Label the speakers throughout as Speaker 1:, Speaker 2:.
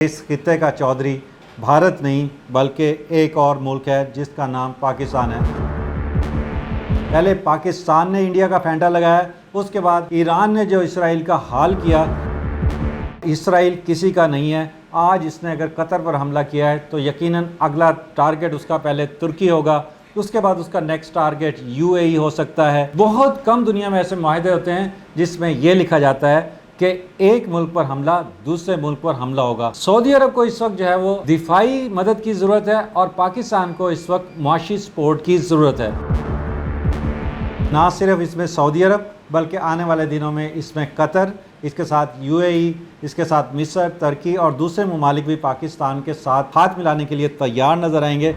Speaker 1: इस खित्ते का चौधरी भारत नहीं बल्कि एक और मुल्क है जिसका नाम पाकिस्तान है। पहले पाकिस्तान ने इंडिया का फेंटा लगाया, उसके बाद ईरान ने जो इसराइल का हाल किया। इसराइल किसी का नहीं है। आज इसने अगर कतर पर हमला किया है तो यकीनन अगला टारगेट उसका पहले तुर्की होगा, उसके बाद उसका नेक्स्ट टारगेट यूएई हो सकता है। बहुत कम दुनिया में ऐसे माहदे होते हैं जिसमें यह लिखा जाता है कि एक मुल्क पर हमला दूसरे मुल्क पर हमला होगा। सऊदी अरब को इस वक्त जो है वो दिफाई मदद की ज़रूरत है और पाकिस्तान को इस वक्त मुआशी सपोर्ट की ज़रूरत है। ना सिर्फ इसमें सऊदी अरब बल्कि आने वाले दिनों में इसमें कतर, इसके साथ यूएई, इसके साथ मिस्र, तुर्की और दूसरे ममालिक भी पाकिस्तान के साथ हाथ मिलाने के लिए तैयार नज़र आएंगे।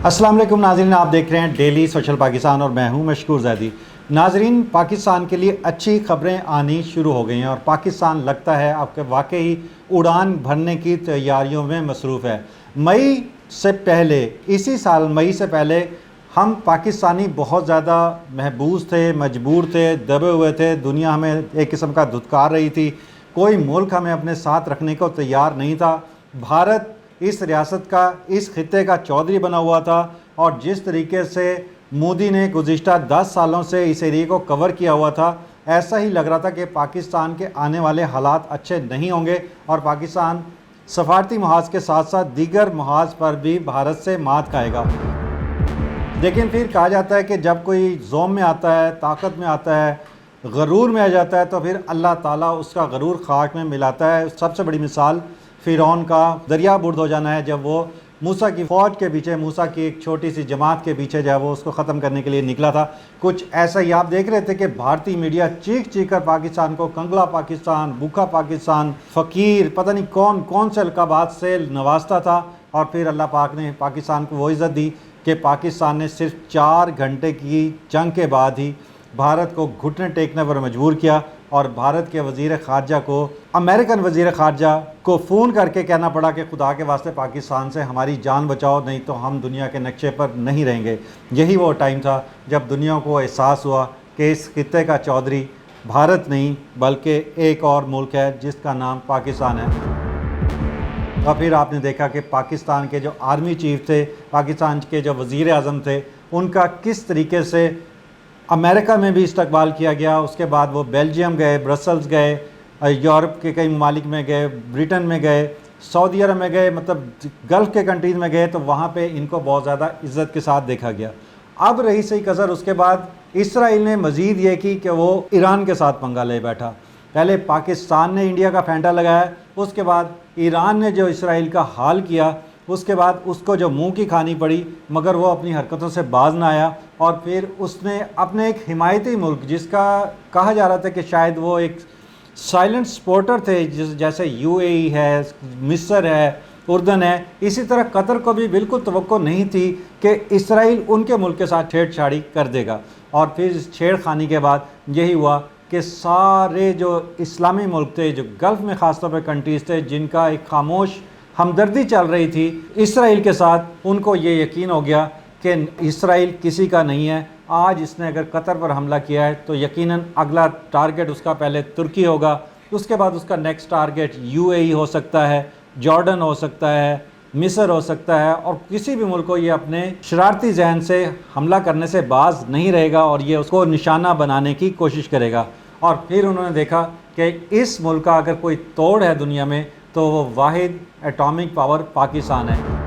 Speaker 1: अस्सलाम वालेकुम नाज़रीन, आप देख रहे हैं डेली सोशल पाकिस्तान और मैं हूं मशकूर ज़ैदी। नाज़रीन, पाकिस्तान के लिए अच्छी खबरें आनी शुरू हो गई हैं और पाकिस्तान लगता है आपके वाकई उड़ान भरने की तैयारियों में मसरूफ़ है। मई से पहले, इसी साल मई से पहले हम पाकिस्तानी बहुत ज़्यादा महबूस थे, मजबूर थे, दबे हुए थे। दुनिया हमें एक किस्म का धुतकार रही थी, कोई मुल्क हमें अपने साथ रखने को तैयार नहीं था। भारत इस रियासत का, इस खित्ते का चौधरी बना हुआ था और जिस तरीके से मोदी ने गुज़िश्ता 10 सालों से इस एरिया को कवर किया हुआ था, ऐसा ही लग रहा था कि पाकिस्तान के आने वाले हालात अच्छे नहीं होंगे और पाकिस्तान सफारती महाज के साथ साथ दीगर महाज पर भी भारत से मात खाएगा। लेकिन फिर कहा जाता है कि जब कोई ज़ोम में आता है, ताकत में आता है, गरूर में आ जाता है तो फिर अल्लाह ताला उसका गरूर खाक में मिलाता है। सबसे बड़ी मिसाल फ़िरौन का दरिया बुर्द हो जाना है, जब वो मूसा की फ़ौज के पीछे, मूसा की एक छोटी सी जमात के पीछे जो है वो उसको ख़त्म करने के लिए निकला था। कुछ ऐसा ही आप देख रहे थे कि भारतीय मीडिया चीख चीख कर पाकिस्तान को कंगला पाकिस्तान, भूखा पाकिस्तान, फ़कीर, पता नहीं कौन कौन से अलकाबात से नवाजता था। और फिर अल्लाह पाक ने पाकिस्तान को वो इज़्ज़त दी कि पाकिस्तान ने सिर्फ 4 घंटे की जंग के बाद ही भारत को घुटने टेकने पर मजबूर किया और भारत के वज़ीर ख़ारजा को, अमेरिकन वज़ीर ख़ारजा को फ़ोन करके कहना पड़ा कि खुदा के वास्ते पाकिस्तान से हमारी जान बचाओ, नहीं तो हम दुनिया के नक्शे पर नहीं रहेंगे। यही वो टाइम था जब दुनिया को एहसास हुआ कि इस खित्ते का चौधरी भारत नहीं बल्कि एक और मुल्क है जिसका नाम पाकिस्तान है। और फिर आपने देखा कि पाकिस्तान के जो आर्मी चीफ थे, पाकिस्तान के जो वज़ीर आज़म थे, उनका किस तरीके से अमेरिका में भी इस्तकबाल किया गया। उसके बाद वो बेल्जियम गए, ब्रसल्स गए, यूरोप के कई ममालिक में गए, ब्रिटेन में गए, सऊदी अरब में गए, मतलब गल्फ़ के कंट्रीज़ में गए, तो वहाँ पे इनको बहुत ज़्यादा इज़्ज़त के साथ देखा गया। अब रही सही कसर, उसके बाद इसराइल ने मज़ीद ये की कि वो ईरान के साथ पंगा ले बैठा। पहले पाकिस्तान ने इंडिया का फेंटा लगाया, उसके बाद ईरान ने जो इसराइल का हाल किया, उसके बाद उसको जो मुंह की खानी पड़ी, मगर वो अपनी हरकतों से बाज ना आया। और फिर उसने अपने एक हिमायती मुल्क, जिसका कहा जा रहा था कि शायद वो एक साइलेंट सपोर्टर थे, जैसे यूएई है, मिस्र है, उर्दन है, इसी तरह कतर को भी बिल्कुल तवक्को नहीं थी कि इसराइल उनके मुल्क के साथ छेड़छाड़ी कर देगा। और फिर इस छेड़खानी के बाद यही हुआ कि सारे जो इस्लामी मुल्क थे, जो गल्फ़ में ख़ास तौर पर कंट्रीज़ थे, जिनका एक खामोश हमदर्दी चल रही थी इसराइल के साथ, उनको ये यकीन हो गया कि इसराइल किसी का नहीं है। आज इसने अगर कतर पर हमला किया है तो यकीनन अगला टारगेट उसका पहले तुर्की होगा, उसके बाद उसका नेक्स्ट टारगेट यूएई हो सकता है, जॉर्डन हो सकता है, मिस्र हो सकता है। और किसी भी मुल्क को ये अपने शरारती जहन से हमला करने से बाज नहीं रहेगा और ये उसको निशाना बनाने की कोशिश करेगा। और फिर उन्होंने देखा कि इस मुल्क का अगर कोई तोड़ है दुनिया में तो वो वाहिद एटॉमिक पावर पाकिस्तान है।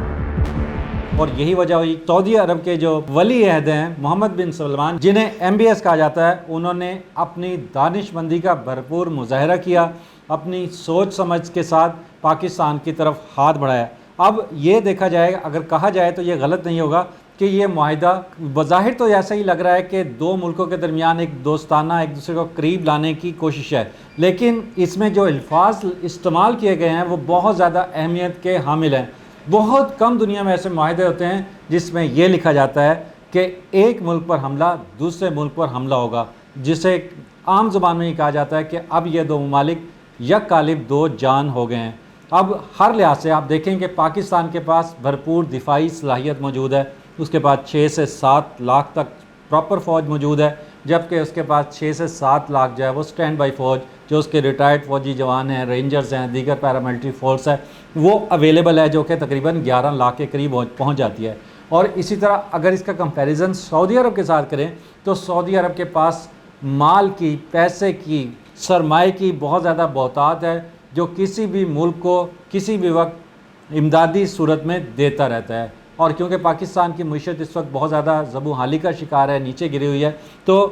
Speaker 1: और यही वजह हुई सऊदी अरब के जो वली अहद हैं मोहम्मद बिन सलमान, जिन्हें MBS कहा जाता है, उन्होंने अपनी दानिशमंदी का भरपूर मुजाहरा किया, अपनी सोच समझ के साथ पाकिस्तान की तरफ हाथ बढ़ाया। अब ये देखा जाए, अगर कहा जाए तो ये गलत नहीं होगा कि ये मुआहिदा बज़ाहिर तो ऐसा ही लग रहा है कि दो मुल्कों के दरमियान एक दोस्ताना, एक दूसरे को करीब लाने की कोशिश है, लेकिन इसमें जो अल्फाज इस्तेमाल किए गए हैं वो बहुत ज़्यादा अहमियत के हामिल हैं। बहुत कम दुनिया में ऐसे मुआहिदे होते हैं जिसमें यह लिखा जाता है कि एक मुल्क पर हमला दूसरे मुल्क पर हमला होगा, जिसे आम ज़ुबान में ये कहा जाता है कि अब ये दो ममालिक यक कालिब दो जान हो गए हैं। अब हर लिहाज से आप देखें कि पाकिस्तान के पास भरपूर दिफाई सलाहियत मौजूद है, उसके बाद 6 से 7 लाख तक प्रॉपर फ़ौज मौजूद है, جبکہ اس کے پاس 6 سے 7 لاکھ جو ہے وہ اسٹینڈ بائی فوج، جو اس کے ریٹائرڈ فوجی جوان ہیں، رینجرز ہیں، دیگر پیراملٹری فورس ہے، وہ اویلیبل ہے، جو کہ تقریباً 11 لاکھ کے قریب پہنچ جاتی ہے۔ اور اسی طرح اگر اس کا کمپیریزن سعودی عرب کے ساتھ کریں تو سعودی عرب کے پاس مال کی، پیسے کی، سرمائے کی بہت زیادہ بہتات ہے، جو کسی بھی ملک کو کسی بھی وقت امدادی صورت میں دیتا رہتا ہے۔ اور کیونکہ پاکستان کی معیشت اس وقت بہت زیادہ زبوں حالی کا شکار ہے، نیچے گری ہوئی ہے، تو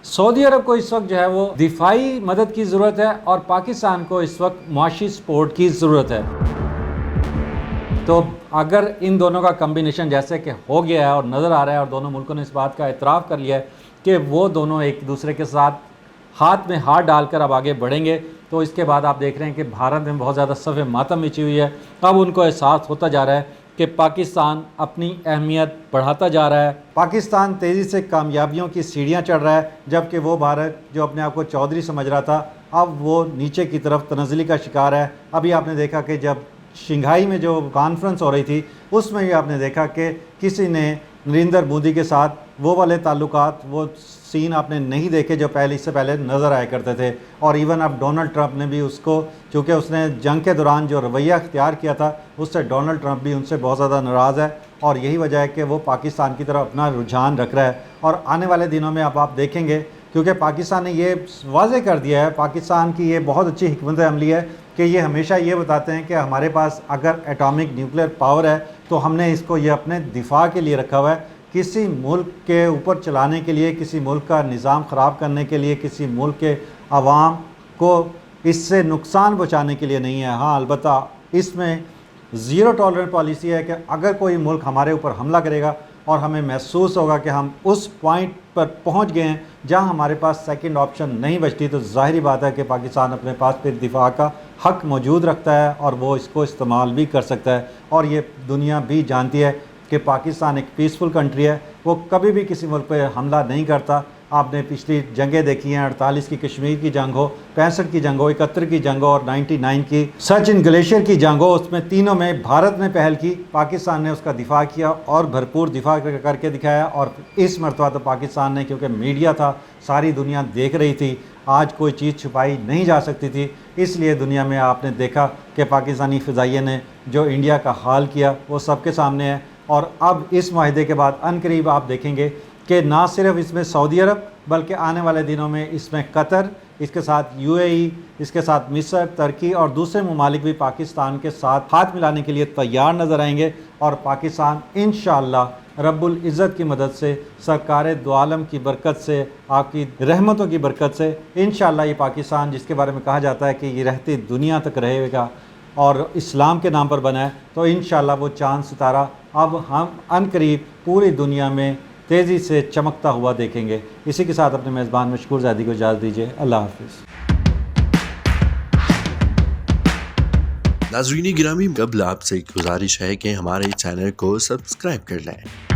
Speaker 1: سعودی عرب کو اس وقت جو ہے وہ دفاعی مدد کی ضرورت ہے اور پاکستان کو اس وقت معاشی سپورٹ کی ضرورت ہے۔ تو اگر ان دونوں کا کمبینیشن جیسے کہ ہو گیا ہے اور نظر آ رہا ہے، اور دونوں ملکوں نے اس بات کا اعتراف کر لیا ہے کہ وہ دونوں ایک دوسرے کے ساتھ ہاتھ میں ہاتھ ڈال کر اب آگے بڑھیں گے، تو اس کے بعد آپ دیکھ رہے ہیں کہ بھارت میں بہت زیادہ صف ماتم مچی ہوئی ہے۔ اب ان کو احساس ہوتا جا رہا ہے کہ پاکستان اپنی اہمیت بڑھاتا جا رہا ہے، پاکستان تیزی سے کامیابیوں کی سیڑھیاں چڑھ رہا ہے، جبکہ وہ بھارت جو اپنے آپ کو چودھری سمجھ رہا تھا اب وہ نیچے کی طرف تنزلی کا شکار ہے۔ ابھی آپ نے دیکھا کہ جب شنگھائی میں جو کانفرنس ہو رہی تھی اس میں بھی آپ نے دیکھا کہ کسی نے نریندر مودی کے ساتھ وہ والے تعلقات، وہ سین آپ نے نہیں دیکھے جو اس سے پہلے نظر آیا کرتے تھے۔ اور ایون اب ڈونلڈ ٹرمپ نے بھی اس کو، چونکہ اس نے جنگ کے دوران جو رویہ اختیار کیا تھا اس سے ڈونلڈ ٹرمپ بھی ان سے بہت زیادہ ناراض ہے، اور یہی وجہ ہے کہ وہ پاکستان کی طرف اپنا رجحان رکھ رہا ہے۔ اور آنے والے دنوں میں اب آپ دیکھیں گے، کیونکہ پاکستان نے یہ واضح کر دیا ہے، پاکستان کی یہ بہت اچھی حکمت عملی ہے کہ یہ ہمیشہ یہ بتاتے ہیں کہ ہمارے پاس اگر ایٹامک نیوکلیر پاور ہے تو ہم نے اس کو یہ اپنے دفاع کے لیے رکھا ہوا ہے، کسی ملک کے اوپر چلانے کے لیے، کسی ملک کا نظام خراب کرنے کے لیے، کسی ملک کے عوام کو اس سے نقصان پہنچانے کے لیے نہیں ہے۔ ہاں البتہ اس میں زیرو ٹالرنس پالیسی ہے کہ اگر کوئی ملک ہمارے اوپر حملہ کرے گا اور ہمیں محسوس ہوگا کہ ہم اس پوائنٹ پر پہنچ گئے ہیں جہاں ہمارے پاس سیکنڈ آپشن نہیں بچتی، تو ظاہری بات ہے کہ پاکستان اپنے پاس پھر دفاع کا حق موجود رکھتا ہے اور وہ اس کو استعمال بھی کر سکتا ہے۔ اور یہ دنیا بھی جانتی ہے کہ پاکستان ایک پیسفل کنٹری ہے، وہ کبھی بھی کسی ملک پہ حملہ نہیں کرتا۔ آپ نے پچھلی جنگیں دیکھی ہیں، 48 کی کشمیر کی جنگ ہو، 65 کی جنگ ہو، 71 کی جنگ ہو اور 99 کی سچن گلیشیر کی جنگ ہو، اس میں تینوں میں بھارت نے پہل کی، پاکستان نے اس کا دفاع کیا اور بھرپور دفاع کر کے دکھایا۔ اور اس مرتبہ تو پاکستان نے، کیونکہ میڈیا تھا، ساری دنیا دیکھ رہی تھی، آج کوئی چیز چھپائی نہیں جا سکتی تھی، اس لیے دنیا میں آپ نے دیکھا کہ پاکستانی فضائیہ نے جو انڈیا کا حال کیا وہ سب کے سامنے ہے۔ اور اب اس معاہدے کے بعد عنقریب آپ دیکھیں گے کہ نہ صرف اس میں سعودی عرب بلکہ آنے والے دنوں میں اس میں قطر، اس کے ساتھ UAE، اس کے ساتھ مصر، ترکی اور دوسرے ممالک بھی پاکستان کے ساتھ ہاتھ ملانے کے لیے تیار نظر آئیں گے۔ اور پاکستان انشاءاللہ رب العزت کی مدد سے، سرکار دو عالم کی برکت سے، آپ کی رحمتوں کی برکت سے انشاءاللہ یہ پاکستان، جس کے بارے میں کہا جاتا ہے کہ یہ رہتی دنیا تک رہے گا اور اسلام کے نام پر بنا ہے، تو انشاءاللہ وہ چاند ستارہ اب ہم عنقریب پوری دنیا میں تیزی سے چمکتا ہوا دیکھیں گے۔ اسی کے ساتھ اپنے میزبان مشکور زیدی کو اجازت دیجیے۔ اللہ حافظ۔
Speaker 2: ناظرین گرامی، قبل آپ سے گزارش ہے کہ ہمارے چینل کو سبسکرائب کر لیں